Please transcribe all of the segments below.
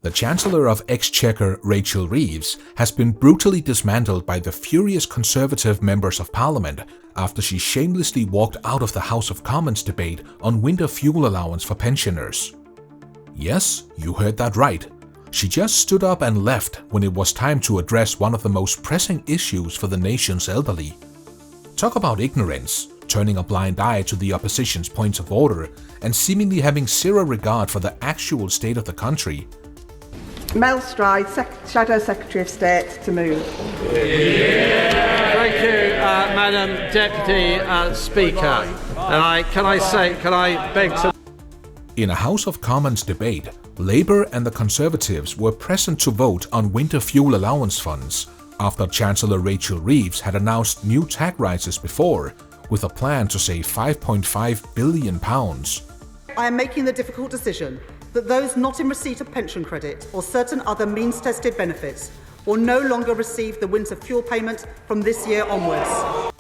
The Chancellor of Exchequer, Rachel Reeves, has been brutally dismantled by the furious Conservative members of Parliament after she shamelessly walked out of the House of Commons debate on winter fuel allowance for pensioners. Yes, you heard that right. She just stood up and left when it was time to address one of the most pressing issues for the nation's elderly. Talk about ignorance, turning a blind eye to the opposition's points of order and seemingly having zero regard for the actual state of the country. Mel Stride, Shadow Secretary of State, to move. Yeah. Thank you, Madam Deputy Speaker. And can I beg to... In a House of Commons debate, Labour and the Conservatives were present to vote on winter fuel allowance funds after Chancellor Rachel Reeves had announced new tax rises before, with a plan to save £5.5 billion. I am making the difficult decision that those not in receipt of pension credit or certain other means-tested benefits will no longer receive the winter fuel payment from this year onwards.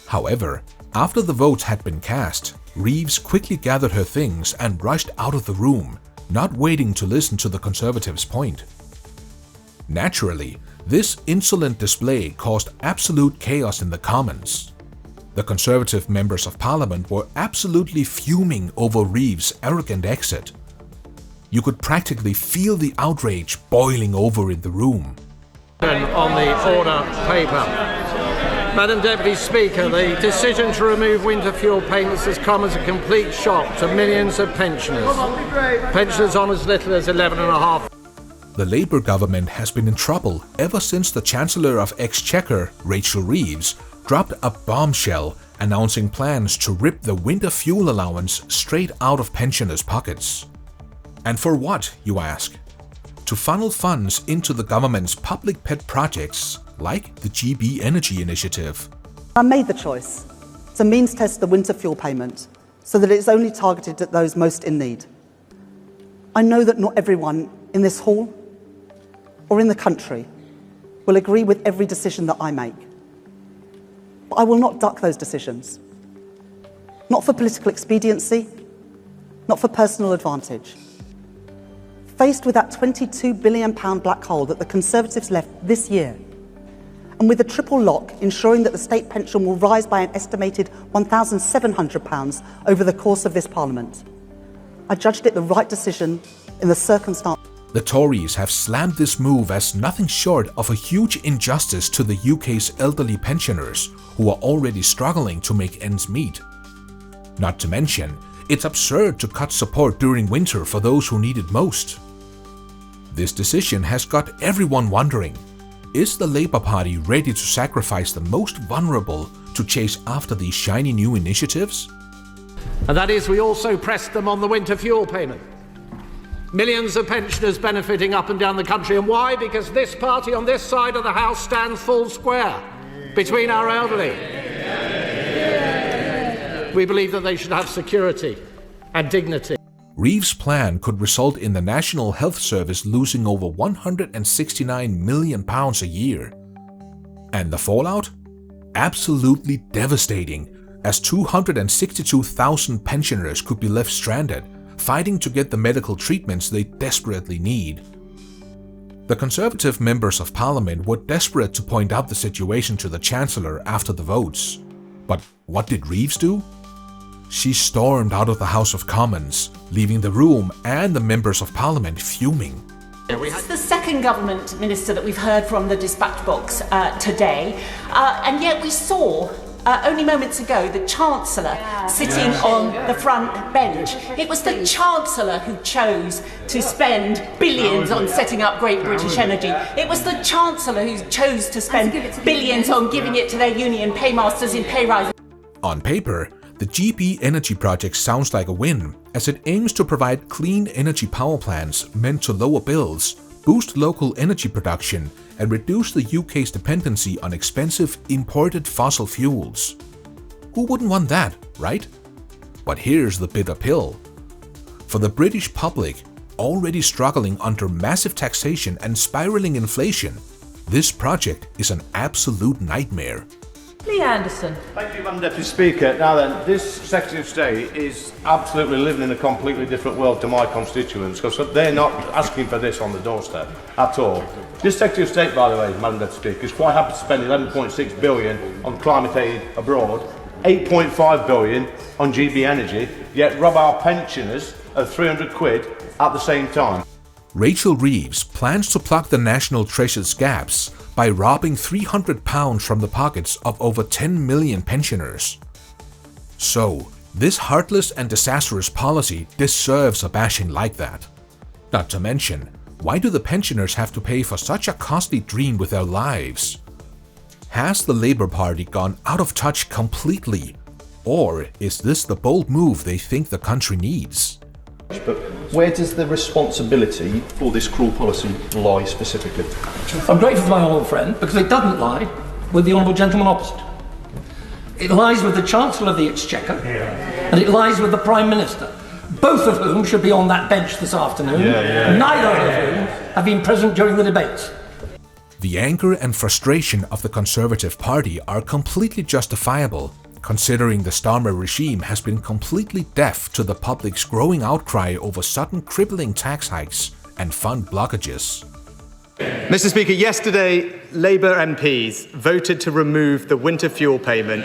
However, after the votes had been cast, Reeves quickly gathered her things and rushed out of the room, not waiting to listen to the Conservatives' point. Naturally, this insolent display caused absolute chaos in the Commons. The Conservative members of Parliament were absolutely fuming over Reeves' arrogant exit. You could practically feel the outrage boiling over in the room. On the order paper. Madam Deputy Speaker, the decision to remove winter fuel payments has come as a complete shock to millions of pensioners. Pensioners on as little as 11.5. The Labour government has been in trouble ever since the Chancellor of Exchequer, Rachel Reeves, dropped a bombshell announcing plans to rip the winter fuel allowance straight out of pensioners' pockets. And for what, you ask? To funnel funds into the government's public pet projects like the GB Energy Initiative. I made the choice to means test the winter fuel payment so that it is only targeted at those most in need. I know that not everyone in this hall or in the country will agree with every decision that I make. But I will not duck those decisions. Not for political expediency, not for personal advantage. Faced with that £22 billion black hole that the Conservatives left this year, and with a triple lock ensuring that the state pension will rise by an estimated £1,700 over the course of this Parliament, I judged it the right decision in the circumstance. The Tories have slammed this move as nothing short of a huge injustice to the UK's elderly pensioners who are already struggling to make ends meet. Not to mention, it's absurd to cut support during winter for those who need it most. This decision has got everyone wondering, is the Labour Party ready to sacrifice the most vulnerable to chase after these shiny new initiatives? And that is, we also pressed them on the winter fuel payment. Millions of pensioners benefiting up and down the country. And why? Because this party on this side of the House stands full square between our elderly. We believe that they should have security and dignity. Reeves' plan could result in the National Health Service losing over £169 million a year. And the fallout? Absolutely devastating, as 262,000 pensioners could be left stranded, fighting to get the medical treatments they desperately need. The Conservative members of Parliament were desperate to point out the situation to the Chancellor after the votes. But what did Reeves do? She stormed out of the House of Commons, leaving the room and the members of Parliament fuming. This is the second government minister that we've heard from the dispatch box today, and yet we saw only moments ago the Chancellor sitting on the front bench. It was the Chancellor who chose to spend billions on setting up Great British Energy. It was the Chancellor who chose to spend billions on giving it to their union paymasters in pay rises. On paper, the GB Energy project sounds like a win, as it aims to provide clean energy power plants meant to lower bills, boost local energy production, and reduce the UK's dependency on expensive imported fossil fuels. Who wouldn't want that, right? But here's the bitter pill. For the British public, already struggling under massive taxation and spiraling inflation, this project is an absolute nightmare. Lee Anderson. Thank you, Madam Deputy Speaker. Now then, this Secretary of State is absolutely living in a completely different world to my constituents, because they're not asking for this on the doorstep at all. This Secretary of State, by the way, Madam Deputy Speaker, is quite happy to spend 11.6 billion on climate aid abroad, 8.5 billion on GB Energy, yet rob our pensioners of 300 quid at the same time. Rachel Reeves plans to plug the National Treasure's gaps by robbing £300 from the pockets of over 10 million pensioners. So, this heartless and disastrous policy deserves a bashing like that. Not to mention, why do the pensioners have to pay for such a costly dream with their lives? Has the Labour Party gone out of touch completely? Or is this the bold move they think the country needs? But where does the responsibility for this cruel policy lie specifically? I'm grateful to my honourable friend because it doesn't lie with the honourable gentleman opposite. It lies with the Chancellor of the Exchequer and it lies with the Prime Minister, both of whom should be on that bench this afternoon, neither of whom have been present during the debates. The anger and frustration of the Conservative Party are completely justifiable, considering the Starmer regime has been completely deaf to the public's growing outcry over sudden crippling tax hikes and fund blockages. Mr. Speaker, yesterday Labour MPs voted to remove the winter fuel payment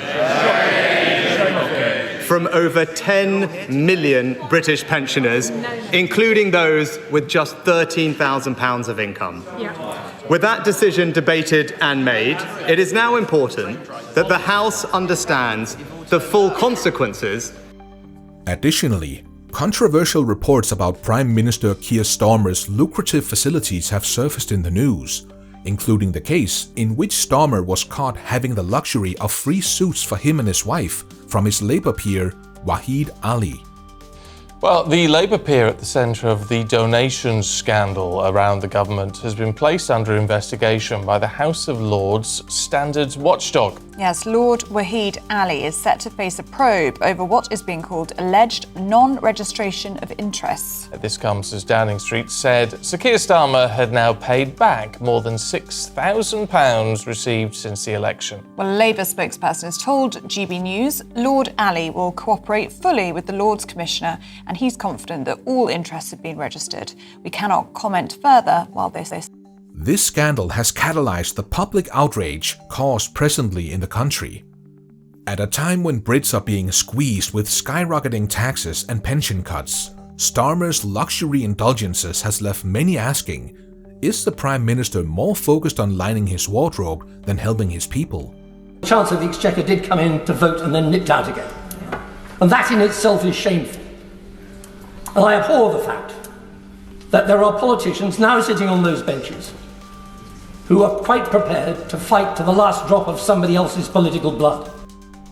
from over 10 million British pensioners, including those with just £13,000 of income. With that decision debated and made, it is now important that the House understands the full consequences. Additionally, controversial reports about Prime Minister Keir Starmer's lucrative facilities have surfaced in the news, including the case in which Starmer was caught having the luxury of free suits for him and his wife from his Labour peer Wahid Ali. Well, the Labour peer at the centre of the donations scandal around the government has been placed under investigation by the House of Lords Standards Watchdog. Yes, Lord Wahid Ali is set to face a probe over what is being called alleged non-registration of interests. This comes as Downing Street said Sir Keir Starmer had now paid back more than £6,000 received since the election. Well, a Labour spokesperson has told GB News Lord Ali will cooperate fully with the Lords Commissioner and he's confident that all interests have been registered. We cannot comment further while this is. This scandal has catalyzed the public outrage caused presently in the country. At a time when Brits are being squeezed with skyrocketing taxes and pension cuts, Starmer's luxury indulgences has left many asking, is the Prime Minister more focused on lining his wardrobe than helping his people? The Chancellor of the Exchequer did come in to vote and then nipped out again. And that in itself is shameful. And I abhor the fact that there are politicians now sitting on those benches who are quite prepared to fight to the last drop of somebody else's political blood.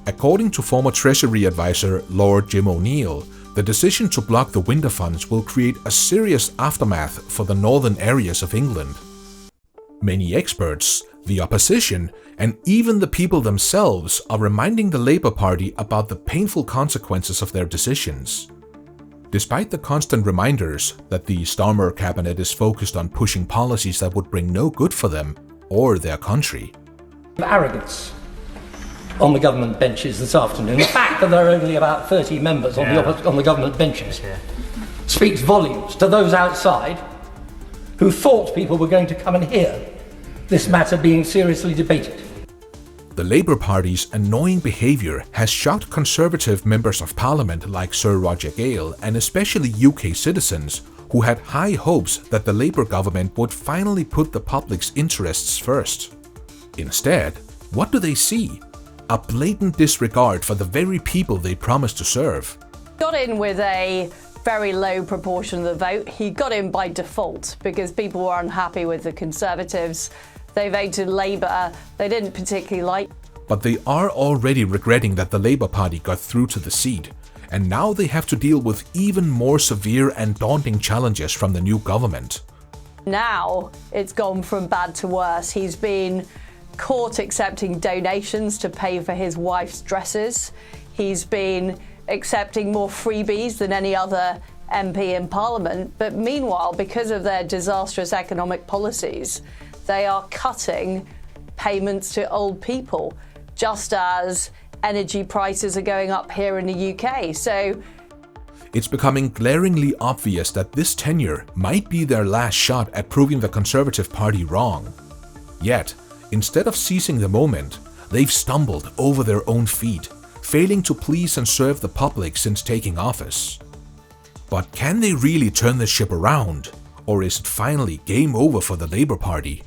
According to former Treasury advisor Lord Jim O'Neill, the decision to block the winter funds will create a serious aftermath for the northern areas of England. Many experts, the opposition, and even the people themselves are reminding the Labour Party about the painful consequences of their decisions. Despite the constant reminders that the Starmer cabinet is focused on pushing policies that would bring no good for them or their country. Arrogance on the government benches this afternoon. The fact that there are only about 30 members on the government benches speaks volumes to those outside who thought people were going to come and hear this matter being seriously debated. The Labour Party's annoying behaviour has shocked Conservative members of Parliament like Sir Roger Gale and especially UK citizens who had high hopes that the Labour government would finally put the public's interests first. Instead, what do they see? A blatant disregard for the very people they promised to serve. Got in with a very low proportion of the vote. He got in by default because people were unhappy with the Conservatives. They voted Labour, they didn't particularly like. But they are already regretting that the Labour Party got through to the seat, and now they have to deal with even more severe and daunting challenges from the new government. Now it's gone from bad to worse. He's been caught accepting donations to pay for his wife's dresses. He's been accepting more freebies than any other MP in Parliament. But meanwhile, because of their disastrous economic policies, they are cutting payments to old people. just as energy prices are going up here in the UK. So it's becoming glaringly obvious that this tenure might be their last shot at proving the Conservative Party wrong. Yet, instead of seizing the moment, they've stumbled over their own feet, failing to please and serve the public since taking office. But can they really turn the ship around? Or is it finally game over for the Labour Party?